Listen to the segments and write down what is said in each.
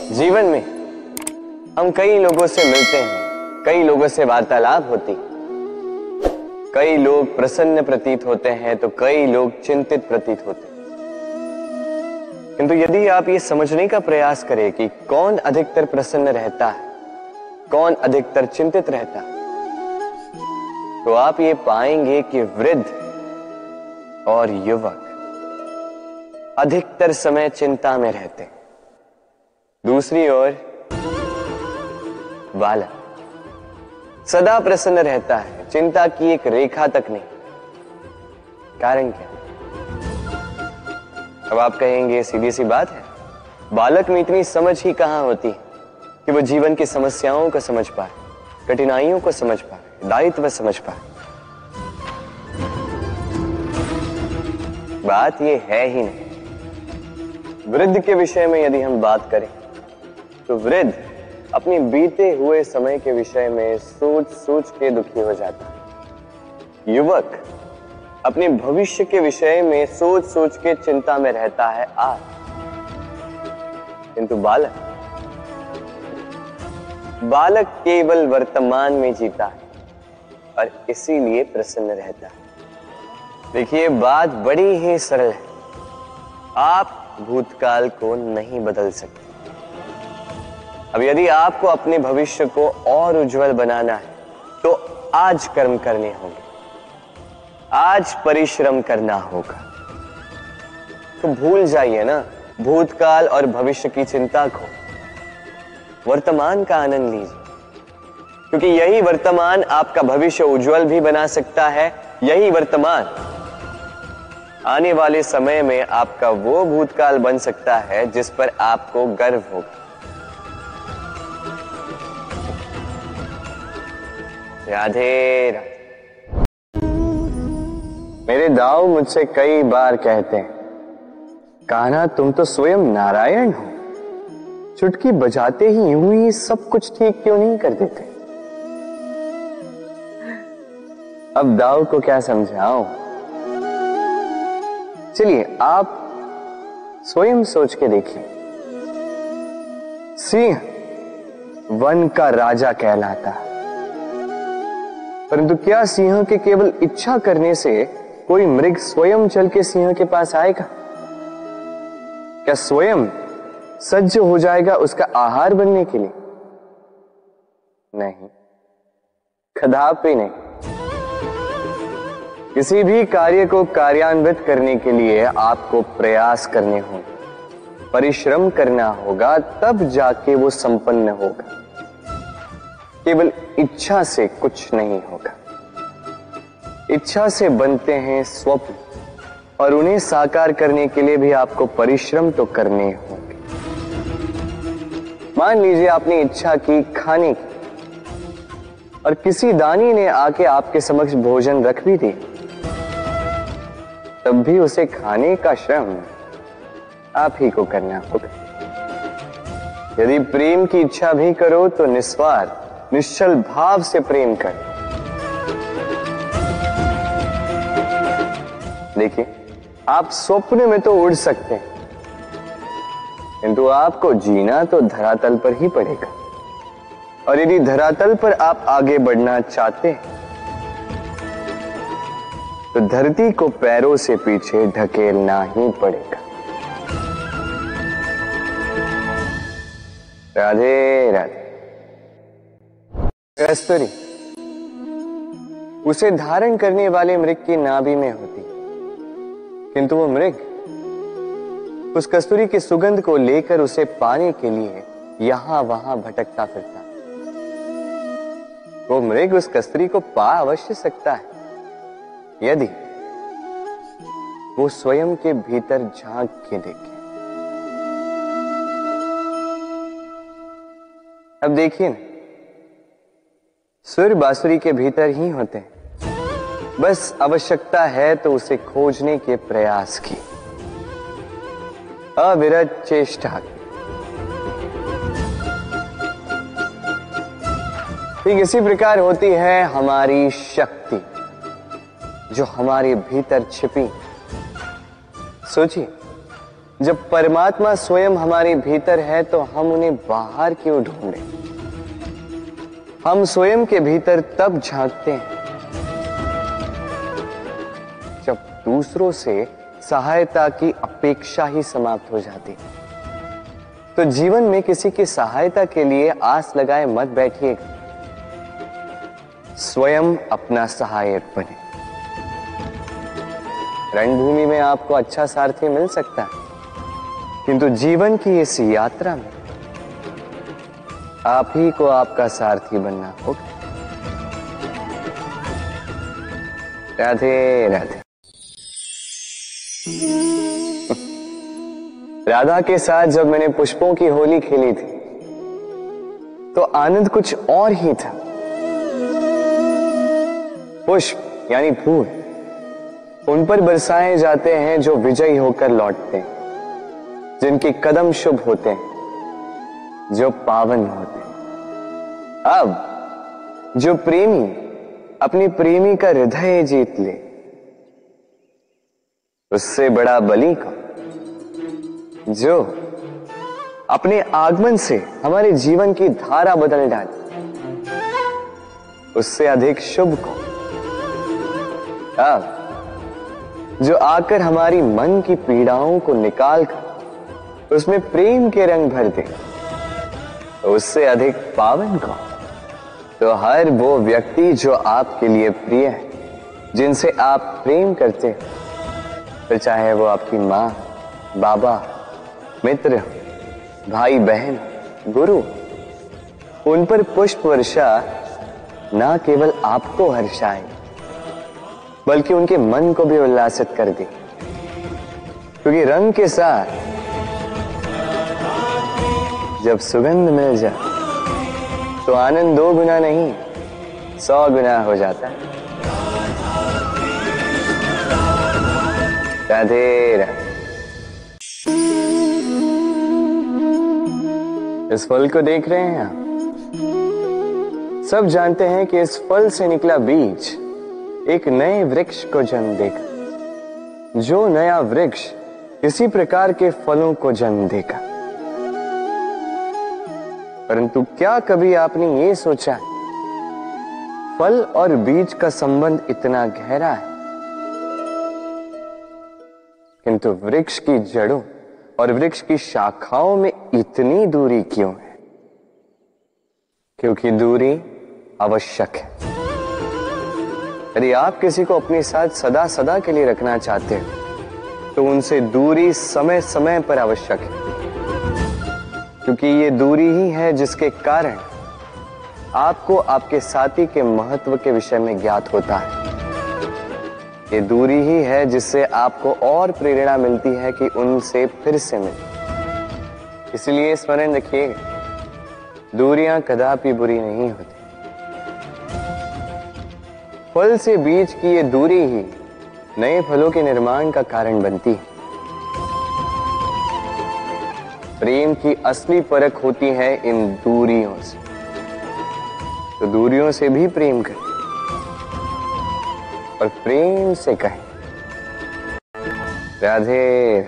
जीवन में हम कई लोगों से मिलते हैं, कई लोगों से वार्तालाप होती, कई लोग प्रसन्न प्रतीत होते हैं तो कई लोग चिंतित प्रतीत होते हैं। किंतु यदि आप ये समझने का प्रयास करें कि कौन अधिकतर प्रसन्न रहता है, कौन अधिकतर चिंतित रहता है, तो आप ये पाएंगे कि वृद्ध और युवक अधिकतर समय चिंता में रहते हैं। दूसरी ओर बालक सदा प्रसन्न रहता है, चिंता की एक रेखा तक नहीं। कारण क्या? अब आप कहेंगे सीधी सी बात है, बालक में इतनी समझ ही कहां होती है कि वो जीवन की समस्याओं को समझ पाए, कठिनाइयों को समझ पाए, दायित्व समझ पाए। बात ये है ही नहीं। वृद्ध के विषय में यदि हम बात करें तो वृद्ध अपनी बीते हुए समय के विषय में सोच सोच के दुखी हो जाता है। युवक अपने भविष्य के विषय में सोच सोच के चिंता में रहता है आज। किंतु बालक केवल वर्तमान में जीता है और इसीलिए प्रसन्न रहता है। देखिए, बात बड़ी ही सरल है। आप भूतकाल को नहीं बदल सकते। अब यदि आपको अपने भविष्य को और उज्जवल बनाना है तो आज कर्म करने होंगे, आज परिश्रम करना होगा। तो भूल जाइए ना भूतकाल और भविष्य की चिंता को, वर्तमान का आनंद लीजिए, क्योंकि यही वर्तमान आपका भविष्य उज्जवल भी बना सकता है। यही वर्तमान आने वाले समय में आपका वो भूतकाल बन सकता है जिस पर आपको गर्व होगा। राधे राधे। मेरे दाऊ मुझसे कई बार कहते हैं, कान्हा तुम तो स्वयं नारायण हो, चुटकी बजाते ही यूं ही सब कुछ ठीक क्यों नहीं कर देते? अब दाऊ को क्या समझाऊं? चलिए आप स्वयं सोच के देखिए। सिंह वन का राजा कहलाता है, परंतु क्या सिंह के केवल इच्छा करने से कोई मृग स्वयं चल के सिंह के पास आएगा? क्या स्वयं सज्ज हो जाएगा उसका आहार बनने के लिए? नहीं, कदापि नहीं। किसी भी कार्य को कार्यान्वित करने के लिए आपको प्रयास करने होंगे, परिश्रम करना होगा, तब जाके वो संपन्न होगा। केवल इच्छा से कुछ नहीं होगा। इच्छा से बनते हैं स्वप्न, और उन्हें साकार करने के लिए भी आपको परिश्रम तो करने होंगे। मान लीजिए आपने इच्छा की खाने की, और किसी दानी ने आके आपके समक्ष भोजन रख भी दिया, तब भी उसे खाने का श्रम आप ही को करना होगा। यदि प्रेम की इच्छा भी करो तो निस्वार्थ निश्चल भाव से प्रेम कर। देखिए, आप स्वप्न में तो उड़ सकते हैं, किंतु आपको जीना तो धरातल पर ही पड़ेगा। और यदि धरातल पर आप आगे बढ़ना चाहते हैं तो धरती को पैरों से पीछे ढकेलना ही पड़ेगा। राधे राधे। कस्तूरी उसे धारण करने वाले मृग की नाभि में होती, किंतु वो मृग उस कस्तूरी की सुगंध को लेकर उसे पाने के लिए यहां वहां भटकता फिरता। वो मृग उस कस्तूरी को पा अवश्य सकता है यदि वो स्वयं के भीतर झांक के देखे। अब देखिए ना, सुर बांसुरी के भीतर ही होते हैं, बस आवश्यकता है तो उसे खोजने के प्रयास की, अविरत चेष्टा की। ठीक इसी प्रकार होती है हमारी शक्ति जो हमारे भीतर छिपी। सोचिए, जब परमात्मा स्वयं हमारे भीतर है तो हम उन्हें बाहर क्यों ढूंढें? हम स्वयं के भीतर तब झांकते हैं जब दूसरों से सहायता की अपेक्षा ही समाप्त हो जाती। तो जीवन में किसी की सहायता के लिए आस लगाए मत बैठिएगा, स्वयं अपना सहायक बने। रणभूमि में आपको अच्छा सारथी मिल सकता है, किंतु जीवन की इस यात्रा में आप ही को आपका सारथी बनना होगा। राधे राधे। राधा के साथ जब मैंने पुष्पों की होली खेली थी तो आनंद कुछ और ही था। पुष्प यानी फूल उन पर बरसाए जाते हैं जो विजयी होकर लौटते हैं, जिनके कदम शुभ होते हैं, जो पावन होते हैं। अब जो प्रेमी अपनी प्रेमी का हृदय जीत ले, उससे बड़ा बलि कौन? जो अपने आगमन से हमारे जीवन की धारा बदल डाले, उससे अधिक शुभ कौन? अब जो आकर हमारी मन की पीड़ाओं को निकालकर उसमें प्रेम के रंग भर दे, तो उससे अधिक पावन कौन? तो हर वो व्यक्ति जो आपके लिए प्रिय है, जिनसे आप प्रेम करते हैं, फिर चाहे वो आपकी मां, बाबा, मित्र, भाई बहन, गुरु, उन पर पुष्प वर्षा ना केवल आपको हर्षाए बल्कि उनके मन को भी उल्लासित कर दे। क्योंकि रंग के साथ जब सुगंध मिल जाए तो आनंद 2 गुना नहीं 100 गुना हो जाता है। राधे राधे। इस फल को देख रहे हैं आप? सब जानते हैं कि इस फल से निकला बीज एक नए वृक्ष को जन्म देगा। जो नया वृक्ष इसी प्रकार के फलों को जन्म देगा। परंतु क्या कभी आपने ये सोचा, फल और बीज का संबंध इतना गहरा है, किंतु वृक्ष की जड़ों और वृक्ष की शाखाओं में इतनी दूरी क्यों है? क्योंकि दूरी आवश्यक है। यदि आप किसी को अपने साथ सदा सदा के लिए रखना चाहते हैं तो उनसे दूरी समय समय पर आवश्यक है, क्योंकि ये दूरी ही है जिसके कारण आपको आपके साथी के महत्व के विषय में ज्ञात होता है। ये दूरी ही है जिससे आपको और प्रेरणा मिलती है कि उनसे फिर से मिले। इसलिए स्मरण रखिएगा, दूरियां कदापि बुरी नहीं होती। फल से बीज की ये दूरी ही नए फलों के निर्माण का कारण बनती है। प्रेम की असली परख होती है इन दूरियों से। तो दूरियों से भी प्रेम करें और प्रेम से कहें राधे।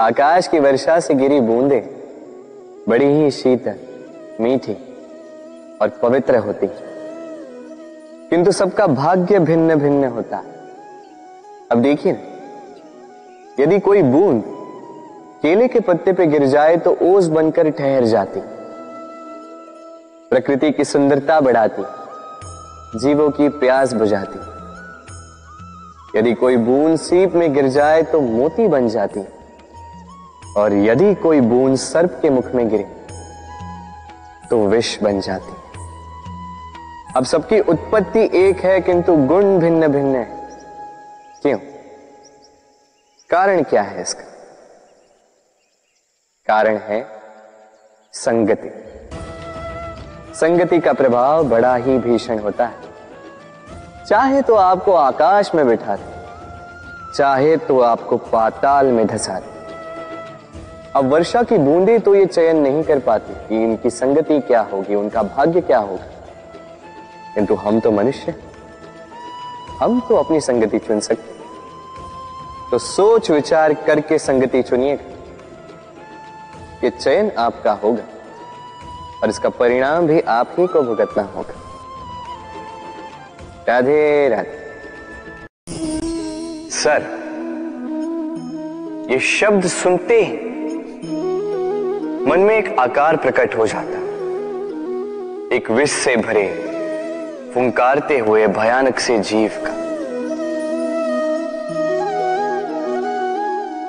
आकाश की वर्षा से गिरी बूंदें बड़ी ही शीतल, मीठी और पवित्र होती, किंतु सबका भाग्य भिन्न भिन्न होता है। अब देखिए, यदि कोई बूंद केले के पत्ते पे गिर जाए तो ओस बनकर ठहर जाती, प्रकृति की सुंदरता बढ़ाती, जीवों की प्यास बुझाती। यदि कोई बूंद सीप में गिर जाए तो मोती बन जाती, और यदि कोई बूंद सर्प के मुख में गिरे तो विष बन जाती। अब सबकी उत्पत्ति एक है किंतु गुण भिन्न भिन्न है। क्यों? कारण क्या है इसका? कारण है संगति। संगति का प्रभाव बड़ा ही भीषण होता है। चाहे तो आपको आकाश में बिठा दे, चाहे तो आपको पाताल में धंसा दे। अब वर्षा की बूंदें तो ये चयन नहीं कर पाती कि इनकी संगति क्या होगी, उनका भाग्य क्या होगा। किंतु हम तो मनुष्य, हम तो अपनी संगति चुन सकते। तो सोच विचार करके संगति चुनिएगा। ये चयन आपका होगा और इसका परिणाम भी आप ही को भुगतना होगा। राधे राधे। सर, ये शब्द सुनते ही मन में एक आकार प्रकट हो जाता, एक विष से भरे फुंकारते हुए भयानक से जीव का।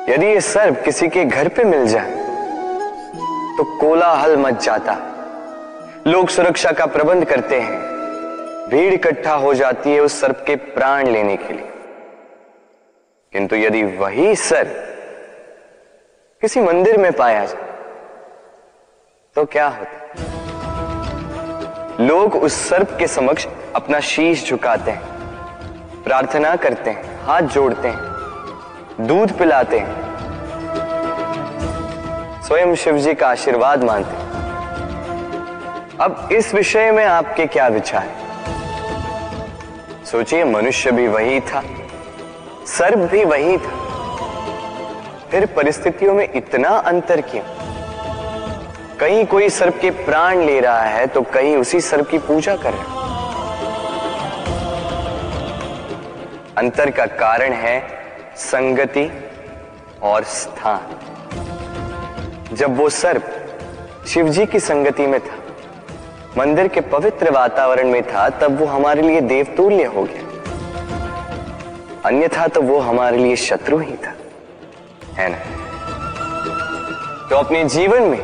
यदि ये सर्प किसी के घर पे मिल जाए तो कोलाहल मच जाता, लोग सुरक्षा का प्रबंध करते हैं, भीड़ इकट्ठा हो जाती है उस सर्प के प्राण लेने के लिए। किंतु यदि वही सर्प किसी मंदिर में पाया जाए तो क्या होता? लोग उस सर्प के समक्ष अपना शीश झुकाते हैं, प्रार्थना करते हैं, हाथ जोड़ते हैं, दूध पिलाते हैं, स्वयं शिव जी का आशीर्वाद मांगते हैं। अब इस विषय में आपके क्या विचार हैं? सोचिए, मनुष्य भी वही था, सर्प भी वही था, फिर परिस्थितियों में इतना अंतर क्यों? कहीं कोई सर्प के प्राण ले रहा है तो कहीं उसी सर्प की पूजा कर रहा है। अंतर का कारण है संगति और स्थान। जब वो सर्प शिवजी की संगति में था, मंदिर के पवित्र वातावरण में था, तब वो हमारे लिए देवतुल्य हो गया, अन्यथा तो वो हमारे लिए शत्रु ही था, है ना? तो अपने जीवन में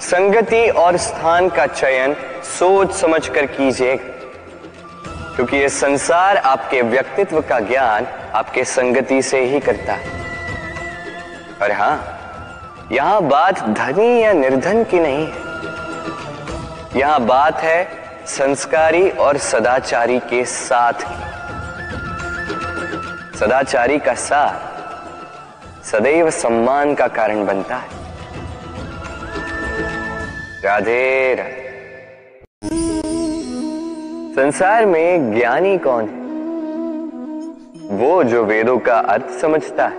संगति और स्थान का चयन सोच समझ कर कीजिएगा, क्योंकि ये संसार आपके व्यक्तित्व का ज्ञान आपके संगति से ही करता है। और हां, यहां बात धनी या निर्धन की नहीं है, यहां बात है संस्कारी और सदाचारी के साथ की। सदाचारी का साथ सदैव सम्मान का कारण बनता है। राधे राधे। संसार में ज्ञानी कौन है? वो जो वेदों का अर्थ समझता है,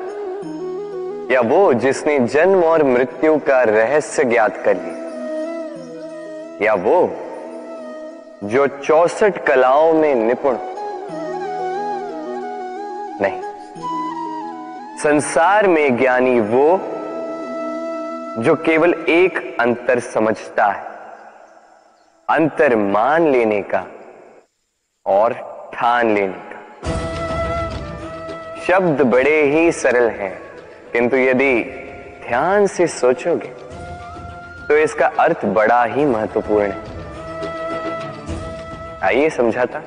या वो जिसने जन्म और मृत्यु का रहस्य ज्ञात कर लिया, या वो जो 64 कलाओं में निपुण? नहीं, संसार में ज्ञानी वो जो केवल एक अंतर समझता है, अंतर मान लेने का और ठान लेने का। शब्द बड़े ही सरल हैं, किंतु यदि ध्यान से सोचोगे तो इसका अर्थ बड़ा ही महत्वपूर्ण है। आइए समझाता।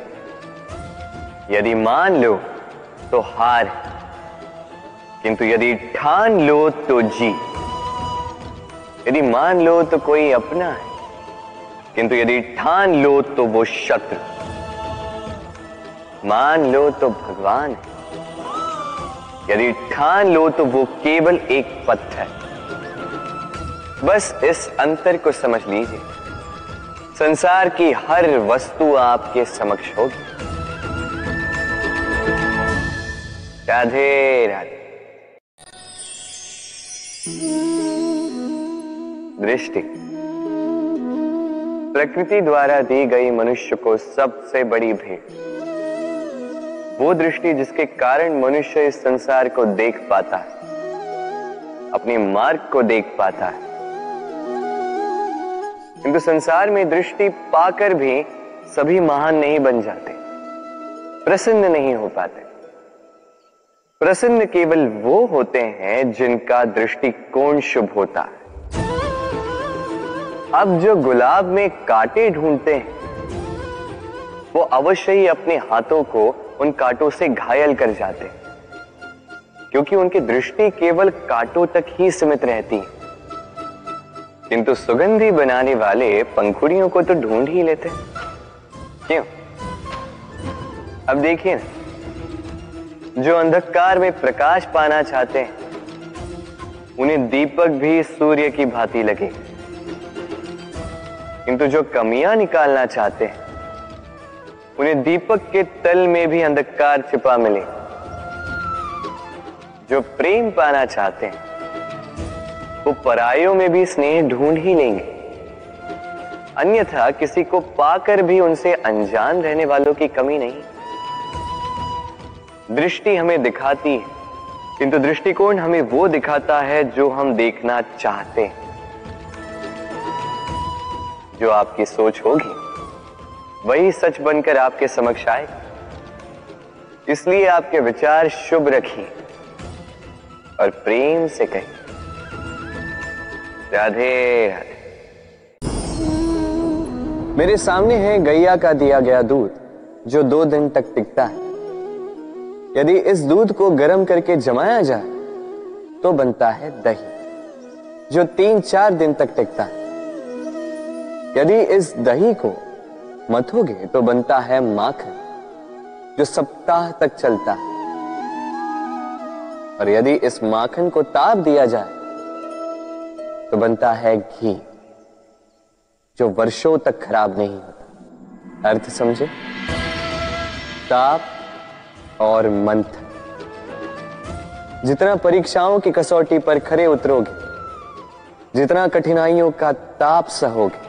यदि मान लो तो हार, किंतु यदि ठान लो तो जीत। यदि मान लो तो कोई अपना है, किंतु यदि ठान लो तो वो शत्रु। मान लो तो भगवान है, यदि ठान लो तो वो केवल एक पत्थर। बस इस अंतर को समझ लीजिए, संसार की हर वस्तु आपके समक्ष होगी। राधे राधे। दृष्टि प्रकृति द्वारा दी गई मनुष्य को सबसे बड़ी भेंट। वो दृष्टि जिसके कारण मनुष्य इस संसार को देख पाता है, अपने मार्ग को देख पाता है। किंतु संसार में दृष्टि पाकर भी सभी महान नहीं बन जाते, प्रसन्न नहीं हो पाते। प्रसन्न केवल वो होते हैं जिनका दृष्टिकोण शुभ होता है। अब जो गुलाब में कांटे ढूंढते हैं, वो अवश्य ही अपने हाथों को उन कांटों से घायल कर जाते हैं, क्योंकि उनकी दृष्टि केवल कांटों तक ही सीमित रहती है। किंतु सुगंधी बनाने वाले पंखुड़ियों को तो ढूंढ ही लेते हैं। क्यों? अब देखिए ना, जो अंधकार में प्रकाश पाना चाहते हैं, उन्हें दीपक भी सूर्य की भांति लगे, किंतु जो कमियां निकालना चाहते हैं, उन्हें दीपक के तल में भी अंधकार छिपा मिले। जो प्रेम पाना चाहते हैं वो परायों में भी स्नेह ढूंढ ही लेंगे, अन्यथा किसी को पाकर भी उनसे अनजान रहने वालों की कमी नहीं। दृष्टि हमें दिखाती है, किंतु दृष्टिकोण हमें वो दिखाता है जो हम देखना चाहते हैं। जो आपकी सोच होगी वही सच बनकर आपके समक्ष आए। इसलिए आपके विचार शुभ रखिए और प्रेम से कहिए, राधे राधे। मेरे सामने है गैया का दिया गया दूध जो 2 दिन तक टिकता है। यदि इस दूध को गर्म करके जमाया जाए तो बनता है दही जो 3-4 दिन तक टिकता है। यदि इस दही को मथोगे तो बनता है माखन जो सप्ताह तक चलता है। और यदि इस माखन को ताप दिया जाए तो बनता है घी जो वर्षों तक खराब नहीं होता। अर्थ समझे? ताप और मंथन। जितना परीक्षाओं की कसौटी पर खरे उतरोगे, जितना कठिनाइयों का ताप सहोगे,